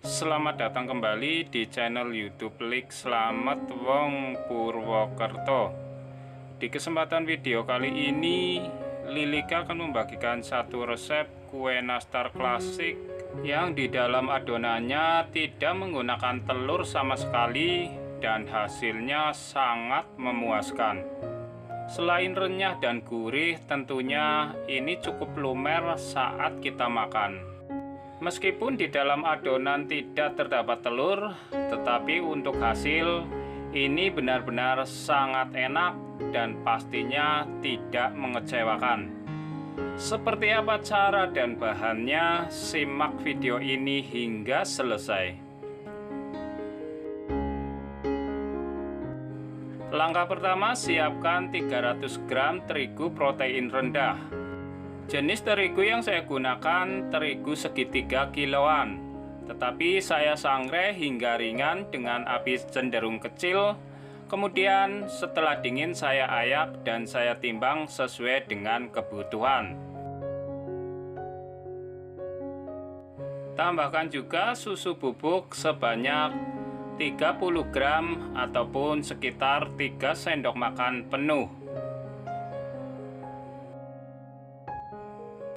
Selamat datang kembali di channel YouTube Lik Slamet Wong Purwokerto. Di kesempatan video kali ini, Lilika akan membagikan satu resep kue nastar klasik yang di dalam adonannya tidak menggunakan telur sama sekali dan hasilnya sangat memuaskan. Selain renyah dan gurih, tentunya ini cukup lumer saat kita makan. Meskipun di dalam adonan tidak terdapat telur, tetapi untuk hasil ini benar-benar sangat enak dan pastinya tidak mengecewakan. Seperti apa cara dan bahannya? Simak video ini hingga selesai. Langkah pertama, siapkan 300 gram terigu protein rendah. Jenis terigu yang saya gunakan terigu segitiga kiloan, tetapi saya sangrai hingga ringan dengan api cenderung kecil. Kemudian setelah dingin saya ayak dan saya timbang sesuai dengan kebutuhan. Tambahkan juga susu bubuk sebanyak 30 gram ataupun sekitar 3 sendok makan penuh.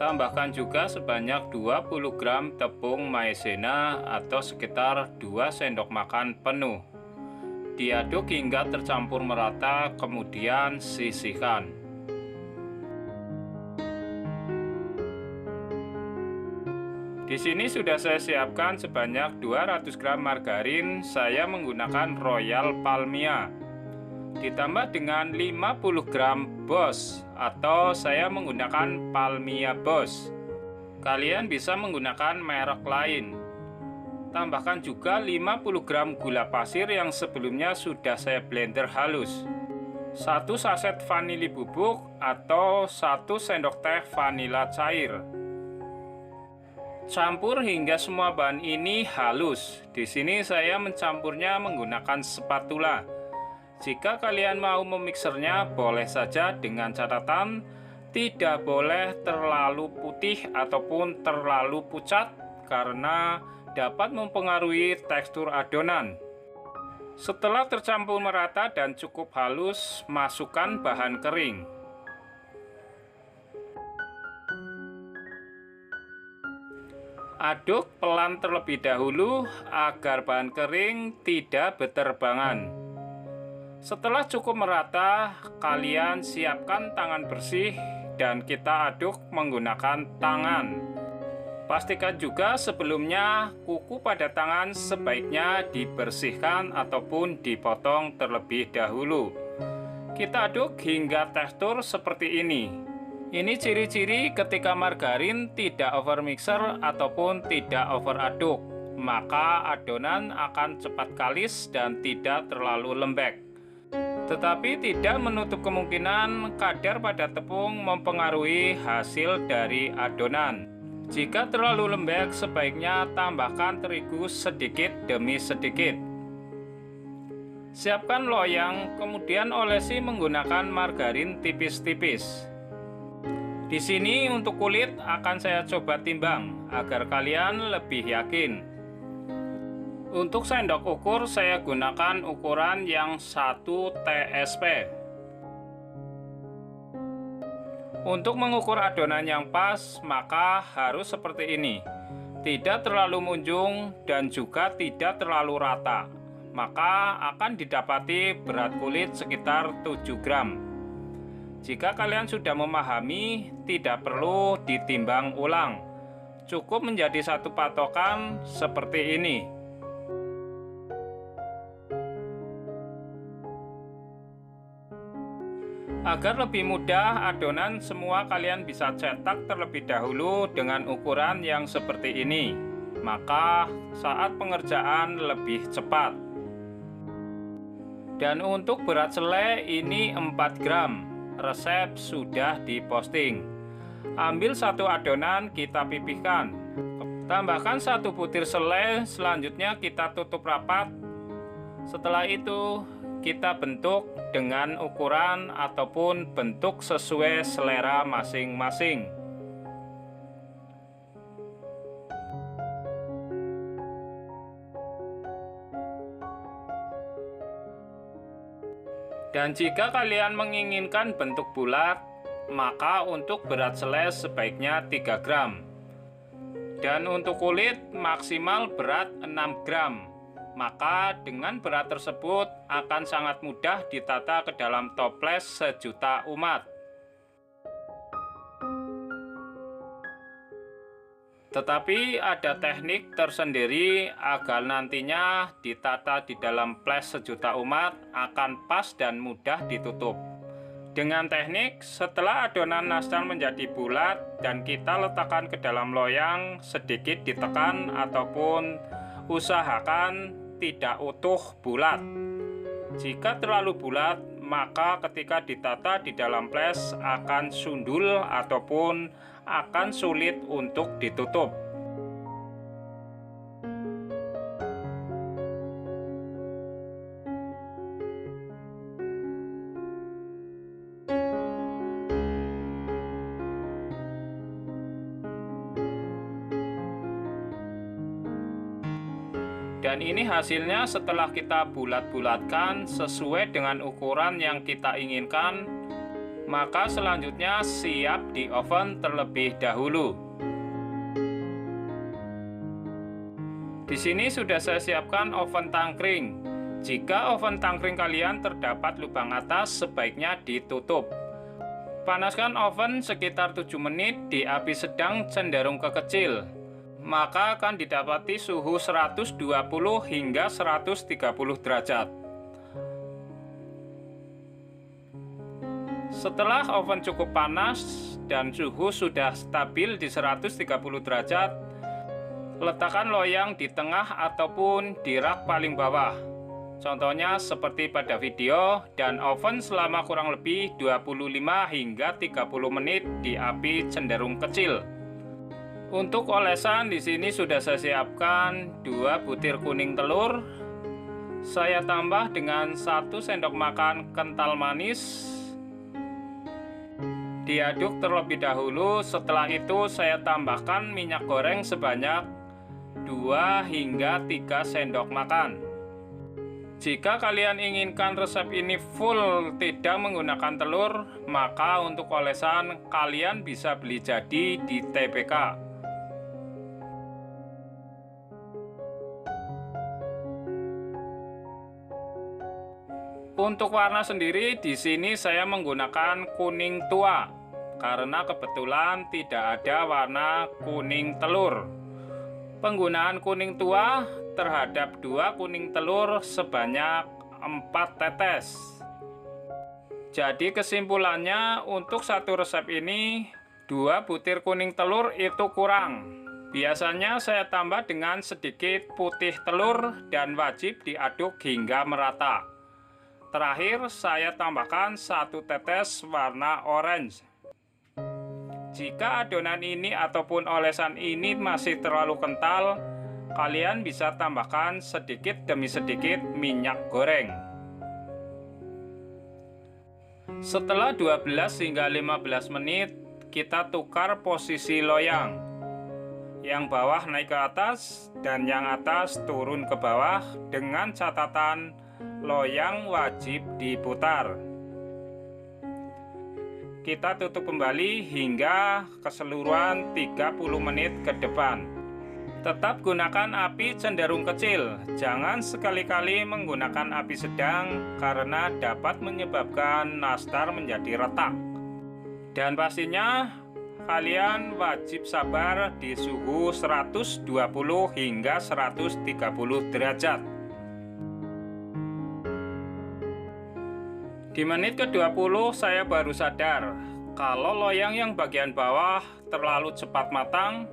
Tambahkan juga sebanyak 20 gram tepung maizena atau sekitar 2 sendok makan penuh. Diaduk hingga tercampur merata, kemudian sisihkan. Di sini sudah saya siapkan sebanyak 200 gram margarin, saya menggunakan Royal Palmia. Ditambah dengan 50 gram Boss atau saya menggunakan Palmia Boss. Kalian bisa menggunakan merek lain. Tambahkan juga 50 gram gula pasir yang sebelumnya sudah saya blender halus. 1 saset vanili bubuk atau 1 sendok teh vanila cair. Campur hingga semua bahan ini halus. Di sini saya mencampurnya menggunakan spatula. Jika kalian mau memiksernya, boleh saja dengan catatan tidak boleh terlalu putih ataupun terlalu pucat karena dapat mempengaruhi tekstur adonan. Setelah tercampur merata dan cukup halus, masukkan bahan kering. Aduk pelan terlebih dahulu agar bahan kering tidak berterbangan. Setelah cukup merata, kalian siapkan tangan bersih dan kita aduk menggunakan tangan. Pastikan juga sebelumnya kuku pada tangan sebaiknya dibersihkan ataupun dipotong terlebih dahulu. Kita aduk hingga tekstur seperti ini. Ini ciri-ciri ketika margarin tidak over mixer ataupun tidak over aduk, maka adonan akan cepat kalis dan tidak terlalu lembek. Tetapi tidak menutup kemungkinan kadar pada tepung mempengaruhi hasil dari adonan. Jika terlalu lembek, sebaiknya tambahkan terigu sedikit demi sedikit. Siapkan loyang, kemudian olesi menggunakan margarin tipis-tipis. Di sini untuk kulit akan saya coba timbang agar kalian lebih yakin. Untuk sendok ukur saya gunakan ukuran yang 1 TSP. Untuk mengukur adonan yang pas, maka harus seperti ini. Tidak terlalu munjung dan juga tidak terlalu rata. Maka akan didapati berat kulit sekitar 7 gram. Jika kalian sudah memahami, tidak perlu ditimbang ulang. Cukup menjadi satu patokan seperti ini. Agar lebih mudah adonan, semua kalian bisa cetak terlebih dahulu dengan ukuran yang seperti ini. Maka saat pengerjaan lebih cepat. Dan untuk berat selai ini 4 gram. Resep sudah diposting. Ambil satu adonan, kita pipihkan. Tambahkan 1 butir selai, selanjutnya kita tutup rapat. Setelah itu kita bentuk dengan ukuran ataupun bentuk sesuai selera masing-masing. Dan jika kalian menginginkan bentuk bulat, maka untuk berat selai sebaiknya 3 gram. Dan untuk kulit maksimal berat 6 gram. Maka dengan berat tersebut akan sangat mudah ditata ke dalam toples sejuta umat. Tetapi ada teknik tersendiri agar nantinya ditata di dalam ples sejuta umat akan pas dan mudah ditutup. Dengan teknik, setelah adonan nastar menjadi bulat dan kita letakkan ke dalam loyang, sedikit ditekan ataupun usahakan tidak utuh bulat. Jika terlalu bulat, maka ketika ditata di dalam ples akan sundul ataupun akan sulit untuk ditutup. Dan ini hasilnya setelah kita bulat-bulatkan sesuai dengan ukuran yang kita inginkan, maka selanjutnya siap di oven terlebih dahulu. Di sini sudah saya siapkan oven tangkring. Jika oven tangkring kalian terdapat lubang atas, sebaiknya ditutup. Panaskan oven sekitar 7 menit di api sedang cenderung ke kecil. Maka akan didapati suhu 120 hingga 130 derajat. Setelah oven cukup panas dan suhu sudah stabil di 130 derajat, letakkan loyang di tengah ataupun di rak paling bawah. Contohnya seperti pada video, dan oven selama kurang lebih 25 hingga 30 menit di api cenderung kecil. Untuk olesan di sini sudah saya siapkan 2 butir kuning telur. Saya tambah dengan 1 sendok makan kental manis. Diaduk terlebih dahulu, setelah itu saya tambahkan minyak goreng sebanyak 2 hingga 3 sendok makan. Jika kalian inginkan resep ini full tidak menggunakan telur, maka untuk olesan kalian bisa beli jadi di TPK. Untuk warna sendiri di sini saya menggunakan kuning tua karena kebetulan tidak ada warna kuning telur. Penggunaan kuning tua terhadap 2 kuning telur sebanyak 4 tetes. Jadi kesimpulannya untuk satu resep ini 2 butir kuning telur itu kurang. Biasanya saya tambah dengan sedikit putih telur dan wajib diaduk hingga merata. Terakhir saya tambahkan 1 tetes warna orange. Jika adonan ini ataupun olesan ini masih terlalu kental, kalian bisa tambahkan sedikit demi sedikit minyak goreng. Setelah 12 hingga 15 menit, kita tukar posisi loyang. Yang bawah naik ke atas dan yang atas turun ke bawah dengan catatan loyang wajib diputar. Kita tutup kembali hingga keseluruhan 30 menit ke depan. Tetap gunakan api cenderung kecil, jangan sekali-kali menggunakan api sedang karena dapat menyebabkan nastar menjadi retak. Dan pastinya kalian wajib sabar di suhu 120 hingga 130 derajat. Di menit ke-20 saya baru sadar kalau loyang yang bagian bawah terlalu cepat matang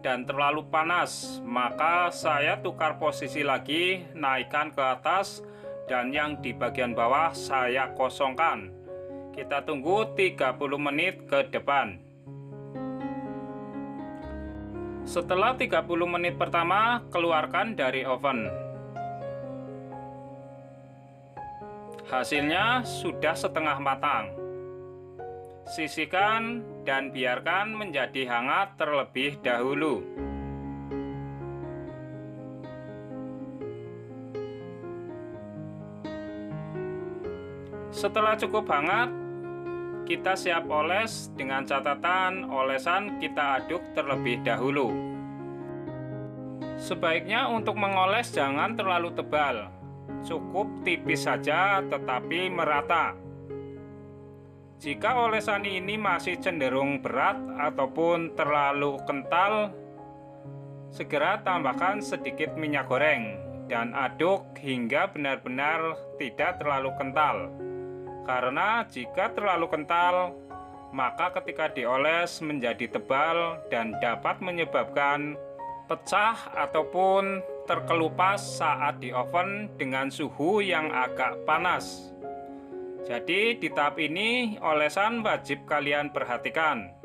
dan terlalu panas, maka saya tukar posisi lagi, naikkan ke atas, dan yang di bagian bawah saya kosongkan. Kita tunggu 30 menit ke depan. Setelah 30 menit pertama, keluarkan dari oven. Hasilnya sudah setengah matang. Sisihkan dan biarkan menjadi hangat terlebih dahulu. Setelah cukup hangat, kita siap oles dengan catatan olesan kita aduk terlebih dahulu. Sebaiknya untuk mengoles jangan terlalu tebal, cukup tipis saja tetapi merata. Jika olesan ini masih cenderung berat ataupun terlalu kental, segera tambahkan sedikit minyak goreng dan aduk hingga benar-benar tidak terlalu kental. Karena jika terlalu kental, maka ketika dioles menjadi tebal dan dapat menyebabkan pecah ataupun terkelupas saat di oven dengan suhu yang agak panas. Jadi di tahap ini olesan wajib kalian perhatikan.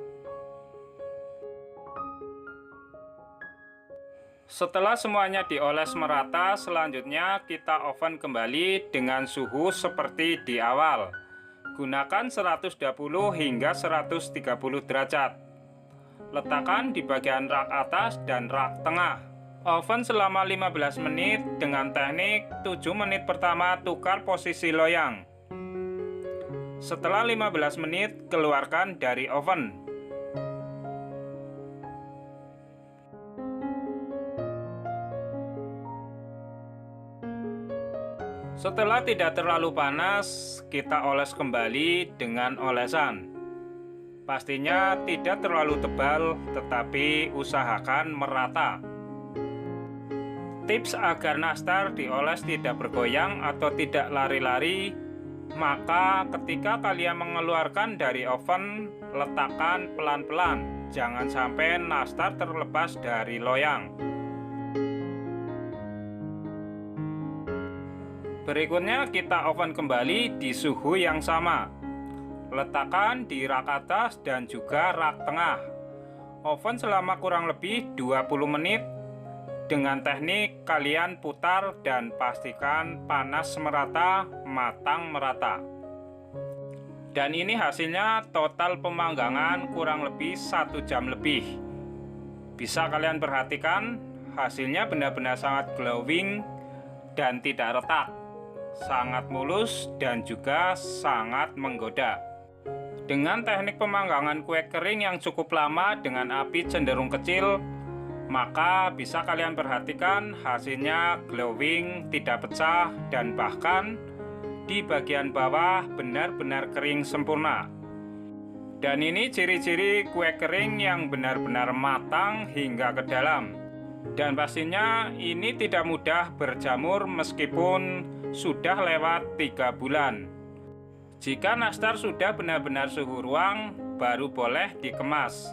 Setelah semuanya dioles merata, selanjutnya kita oven kembali dengan suhu seperti di awal. Gunakan 120 hingga 130 derajat. Letakkan di bagian rak atas dan rak tengah. Oven selama 15 menit dengan teknik 7 menit pertama tukar posisi loyang. Setelah 15 menit, keluarkan dari oven. Setelah tidak terlalu panas, kita oles kembali dengan olesan. Pastinya tidak terlalu tebal, tetapi usahakan merata. Tips agar nastar dioles tidak bergoyang atau tidak lari-lari, maka ketika kalian mengeluarkan dari oven, letakkan pelan-pelan. Jangan sampai nastar terlepas dari loyang. Berikutnya kita oven kembali di suhu yang sama. Letakkan di rak atas dan juga rak tengah. Oven selama kurang lebih 20 menit. Dengan teknik kalian putar dan pastikan panas merata, matang merata. Dan ini hasilnya total pemanggangan kurang lebih 1 jam lebih. Bisa kalian perhatikan, hasilnya benar-benar sangat glowing dan tidak retak. Sangat mulus dan juga sangat menggoda. Dengan teknik pemanggangan kue kering yang cukup lama dengan api cenderung kecil, maka bisa kalian perhatikan hasilnya glowing, tidak pecah, dan bahkan di bagian bawah benar-benar kering sempurna. Dan ini ciri-ciri kue kering yang benar-benar matang hingga ke dalam. Dan pastinya ini tidak mudah berjamur meskipun sudah lewat 3 bulan. Jika nastar sudah benar-benar suhu ruang, baru boleh dikemas.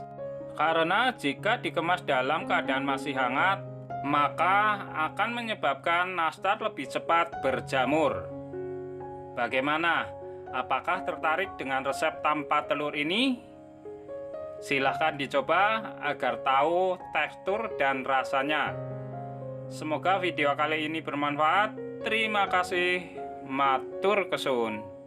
Karena jika dikemas dalam keadaan masih hangat, maka akan menyebabkan nastar lebih cepat berjamur. Bagaimana? Apakah tertarik dengan resep tanpa telur ini? Silahkan dicoba agar tahu tekstur dan rasanya. Semoga video kali ini bermanfaat. Terima kasih. Matur kesuwun.